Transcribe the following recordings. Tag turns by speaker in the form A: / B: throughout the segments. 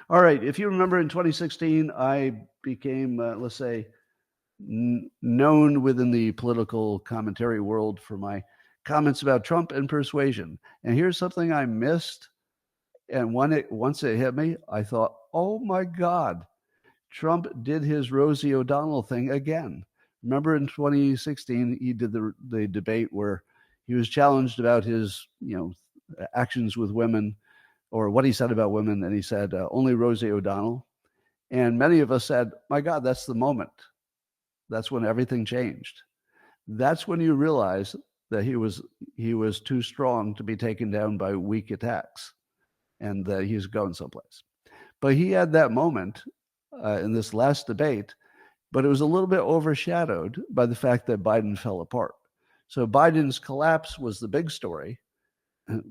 A: All right. If you remember in 2016, I became, let's say, known within the political commentary world for my comments about Trump and persuasion. And here's something I missed. And once it hit me, I thought, oh my God, Trump did his Rosie O'Donnell thing again. Remember in 2016, he did the debate where he was challenged about his, actions with women or what he said about women. And he said, only Rosie O'Donnell. And many of us said, my God, that's the moment. That's when everything changed. That's when you realize that he was too strong to be taken down by weak attacks and that he's going someplace. But he had that moment in this last debate, but it was a little bit overshadowed by the fact that Biden fell apart. So Biden's collapse was the big story,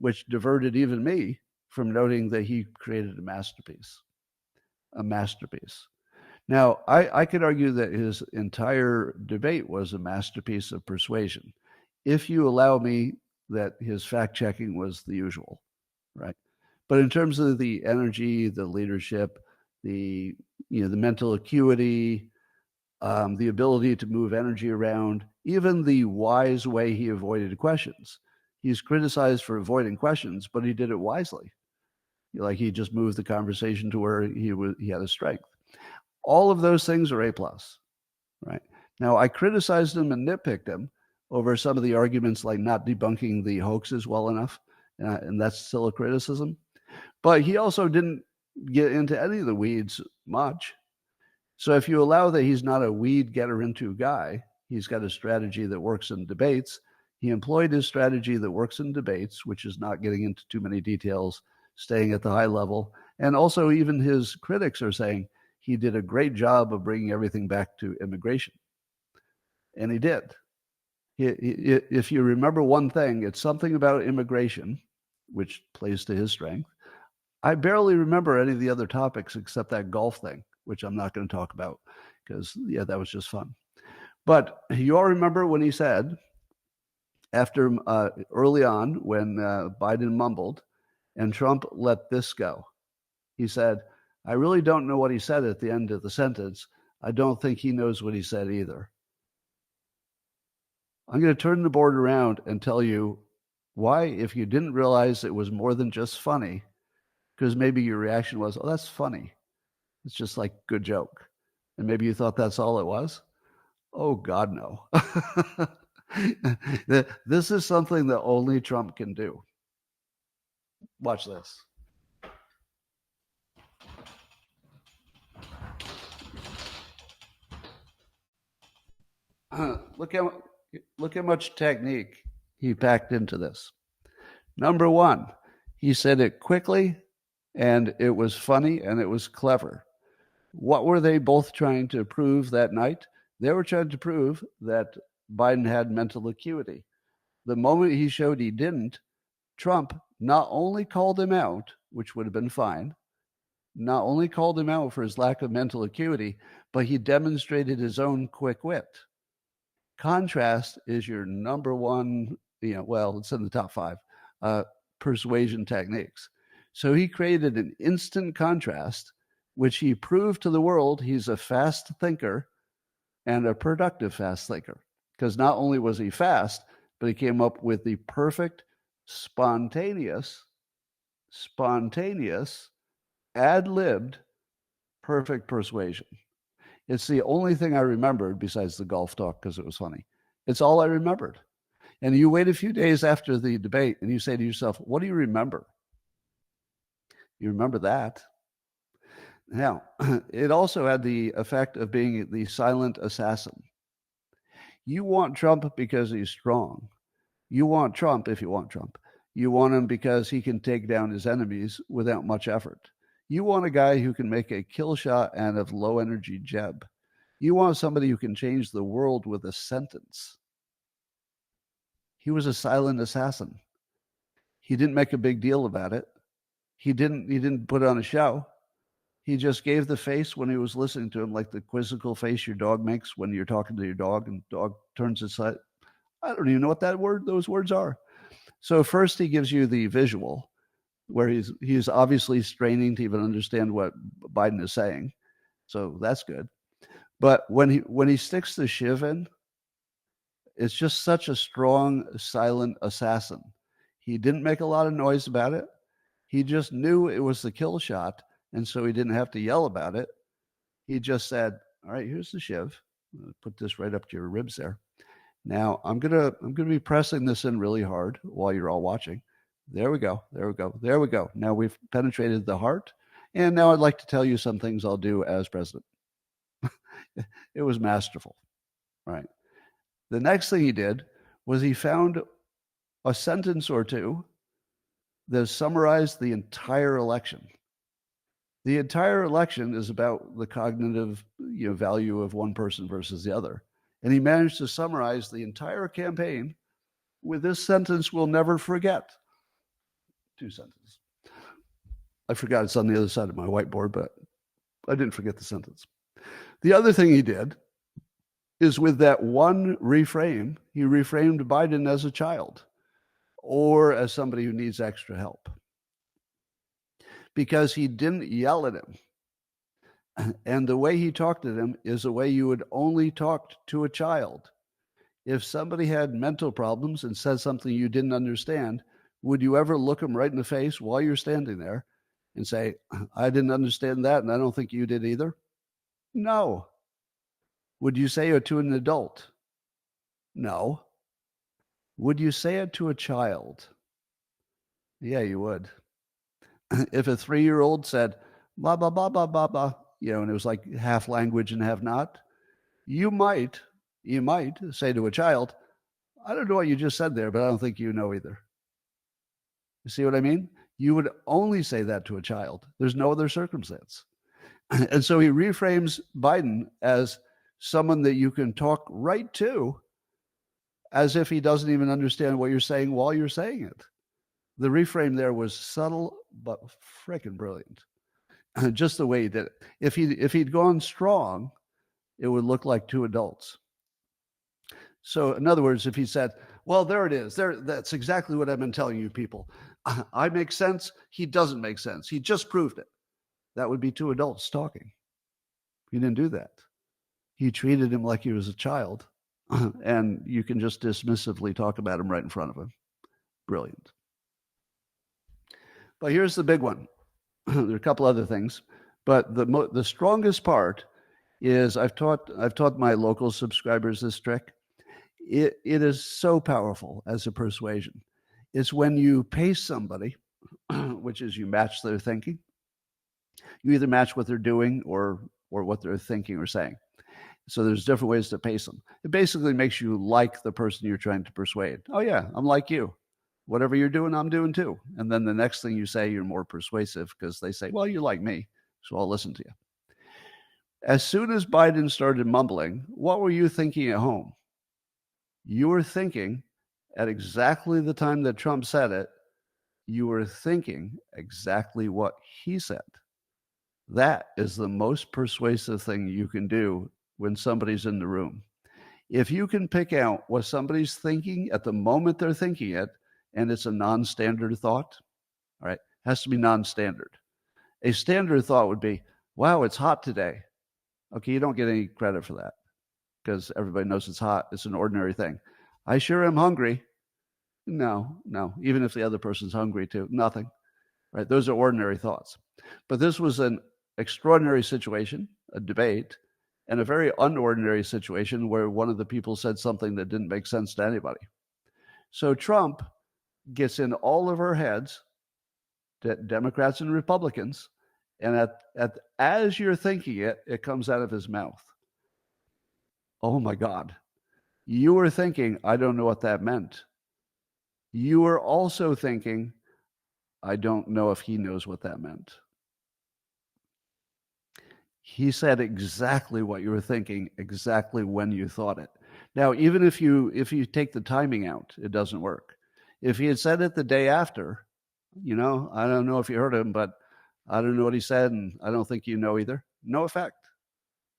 A: which diverted even me from noting that he created a masterpiece. Now, I could argue that his entire debate was a masterpiece of persuasion, if you allow me that his fact-checking was the usual, right? But in terms of the energy, the leadership, the mental acuity, the ability to move energy around, even the wise way he avoided questions. He's criticized for avoiding questions, but he did it wisely. Like he just moved the conversation to where he had a strength. All of those things are A+, right? Now, I criticized him and nitpicked him over some of the arguments like not debunking the hoaxes well enough, and that's still a criticism. But he also didn't get into any of the weeds much. So if you allow that he's not a weed getter into guy, he's got a strategy that works in debates. He employed his strategy that works in debates, which is not getting into too many details, staying at the high level. And also even his critics are saying he did a great job of bringing everything back to immigration. And he did. If you remember one thing, it's something about immigration, which plays to his strength. I barely remember any of the other topics except that golf thing, which I'm not going to talk about because, that was just fun. But you all remember when he said, after early on when Biden mumbled and Trump let this go, he said, I really don't know what he said at the end of the sentence. I don't think he knows what he said either. I'm going to turn the board around and tell you why, if you didn't realize it was more than just funny, because maybe your reaction was, oh, that's funny. It's just like good joke. And maybe you thought that's all it was. Oh, God, no. This is something that only Trump can do. Watch this. Look how much technique he packed into this. Number one, he said it quickly, and it was funny, and it was clever. What were they both trying to prove that night? They were trying to prove that Biden had mental acuity. The moment he showed he didn't, Trump not only called him out, which would have been fine, not only called him out for his lack of mental acuity, but he demonstrated his own quick wit. Contrast is your number one, it's in the top 5, persuasion techniques. So he created an instant contrast, which he proved to the world he's a fast thinker and a productive fast thinker. Because not only was he fast, but he came up with the perfect, spontaneous, ad-libbed, perfect persuasion. It's the only thing I remembered besides the golf talk because it was funny. It's all I remembered. And you wait a few days after the debate and you say to yourself, what do you remember? You remember that. Now, it also had the effect of being the silent assassin. You want Trump because he's strong. You want Trump if you want Trump. You want him because he can take down his enemies without much effort. You want a guy who can make a kill shot and a low energy jab. You want somebody who can change the world with a sentence. He was a silent assassin. He didn't make a big deal about it. He didn't put on a show. He just gave the face when he was listening to him, like the quizzical face your dog makes when you're talking to your dog and the dog turns its head. I don't even know what those words are. So first he gives you the visual. where he's obviously straining to even understand what Biden is saying. So that's good. But when he sticks the shiv in, it's just such a strong, silent assassin. He didn't make a lot of noise about it. He just knew it was the kill shot, and so he didn't have to yell about it. He just said, "All right, here's the shiv. Put this right up to your ribs there. Now I'm gonna be pressing this in really hard while you're all watching. There we go. There we go. There we go. Now we've penetrated the heart, and now I'd like to tell you some things I'll do as president." It was masterful, right? The next thing he did was he found a sentence or two that summarized the entire election. The entire election is about the cognitive value of one person versus the other. And he managed to summarize the entire campaign with this sentence we'll never forget. 2 sentences. I forgot it's on the other side of my whiteboard, but I didn't forget the sentence. The other thing he did is with that one reframe, he reframed Biden as a child or as somebody who needs extra help, because he didn't yell at him. And the way he talked to them is the way you would only talk to a child. If somebody had mental problems and said something you didn't understand, would you ever look them right in the face while you're standing there and say, "I didn't understand that, and I don't think you did either"? No. Would you say it to an adult? No. Would you say it to a child? Yeah, you would. If a 3-year-old said, blah, blah, blah, blah, blah, blah, and it was like half language and half not, you might say to a child, "I don't know what you just said there, but I don't think you know either." You see what I mean? You would only say that to a child. There's no other circumstance. And so he reframes Biden as someone that you can talk right to, as if he doesn't even understand what you're saying while you're saying it. The reframe there was subtle but freaking brilliant. Just the way he did it. If he'd gone strong, it would look like 2 adults. So in other words, if he said, "Well, there it is. That's exactly what I've been telling you people. I make sense. He doesn't make sense. He just proved it." That would be 2 adults talking. He didn't do that. He treated him like he was a child, and you can just dismissively talk about him right in front of him. Brilliant. But here's the big one. There are a couple other things, but the strongest part is I've taught my local subscribers this trick. It is so powerful as a persuasion. It's when you pace somebody, which is you match their thinking. You either match what they're doing or what they're thinking or saying. So there's different ways to pace them. It basically makes you like the person you're trying to persuade. Oh yeah, I'm like you. Whatever you're doing, I'm doing too. And then the next thing you say, you're more persuasive because they say, "Well, you're like me, so I'll listen to you." As soon as Biden started mumbling, what were you thinking at home? You were thinking at exactly the time that Trump said it, you were thinking exactly what he said. That is the most persuasive thing you can do when somebody's in the room. If you can pick out what somebody's thinking at the moment they're thinking it, and it's a non-standard thought, all right, has to be non-standard. A standard thought would be, "Wow, it's hot today." Okay, you don't get any credit for that because everybody knows it's hot. It's an ordinary thing. "I sure am hungry." No, even if the other person's hungry too, nothing, right? Those are ordinary thoughts. But this was an extraordinary situation, a debate, and a very unordinary situation where one of the people said something that didn't make sense to anybody. So Trump gets in all of our heads, Democrats and Republicans, and as you're thinking it, it comes out of his mouth. Oh my God. You were thinking, "I don't know what that meant." You were also thinking, "I don't know if he knows what that meant." He said exactly what you were thinking, exactly when you thought it. Now, even if you take the timing out, it doesn't work. If he had said it the day after, "I don't know if you heard him, but I don't know what he said, and I don't think you know either." No effect.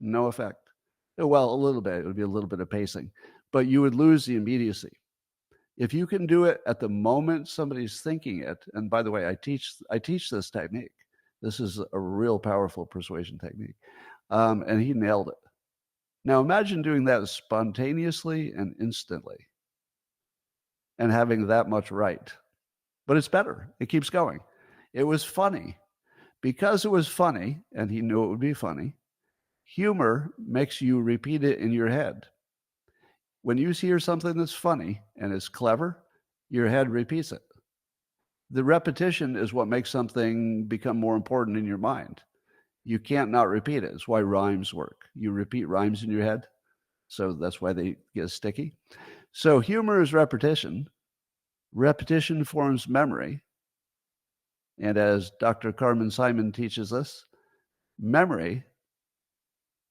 A: No effect. Well, a little bit. It would be a little bit of pacing, but you would lose the immediacy. If you can do it at the moment somebody's thinking it, and by the way, I teach this technique. This is a real powerful persuasion technique. And he nailed it. Now imagine doing that spontaneously and instantly and having that much right. But it's better. It keeps going. It was funny. Because it was funny, and he knew it would be funny, humor makes you repeat it in your head. When you hear something that's funny and is clever, your head repeats it. The repetition is what makes something become more important in your mind. You can't not repeat it. It's why rhymes work. You repeat rhymes in your head, so that's why they get sticky. So humor is repetition. Repetition forms memory. And as Dr. Carmen Simon teaches us, memory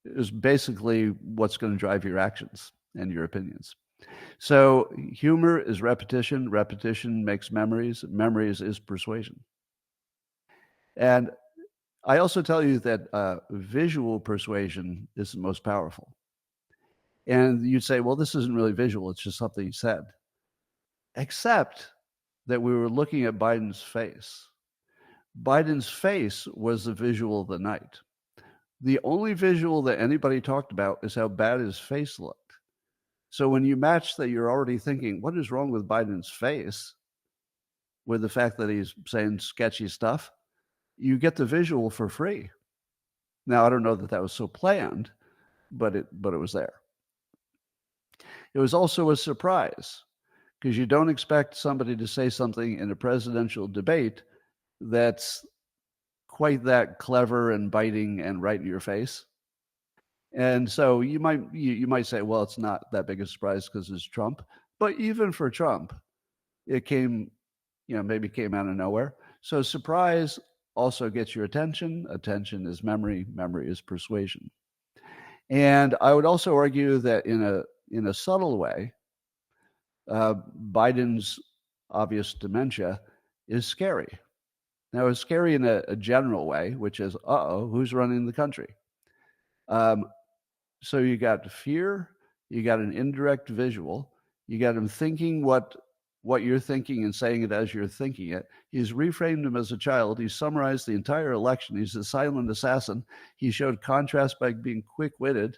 A: is basically what's going to drive your actions and your opinions. So humor is repetition. Repetition makes memories. Memories is persuasion. And I also tell you that visual persuasion is the most powerful. And you'd say, well, this isn't really visual. It's just something he said. Except that we were looking at Biden's face. Biden's face was the visual of the night. The only visual that anybody talked about is how bad his face looked. So when you match that, you're already thinking, what is wrong with Biden's face with the fact that he's saying sketchy stuff? You get the visual for free. Now, I don't know that was so planned, but it was there. It was also a surprise because you don't expect somebody to say something in a presidential debate that's quite that clever and biting and right in your face. And so you might say, well, it's not that big a surprise because it's Trump. But even for Trump, it came, maybe came out of nowhere. So surprise also gets your attention. Attention is memory. Memory is persuasion. And I would also argue that in a subtle way, Biden's obvious dementia is scary. Now, it's scary in a general way, which is, who's running the country? So you got fear, you got an indirect visual, you got him thinking what you're thinking and saying it as you're thinking it. He's reframed him as a child. He summarized the entire election. He's a silent assassin. He showed contrast by being quick-witted.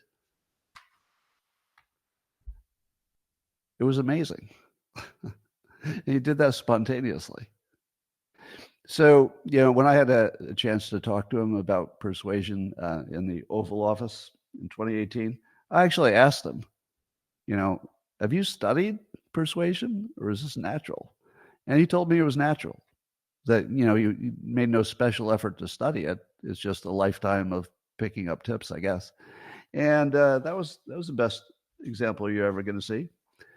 A: It was amazing. He did that spontaneously. So, when I had a chance to talk to him about persuasion in the Oval Office in 2018, I actually asked him, have you studied persuasion or is this natural? And he told me it was natural, that, he made no special effort to study it. It's just a lifetime of picking up tips, I guess. And that was the best example you're ever going to see.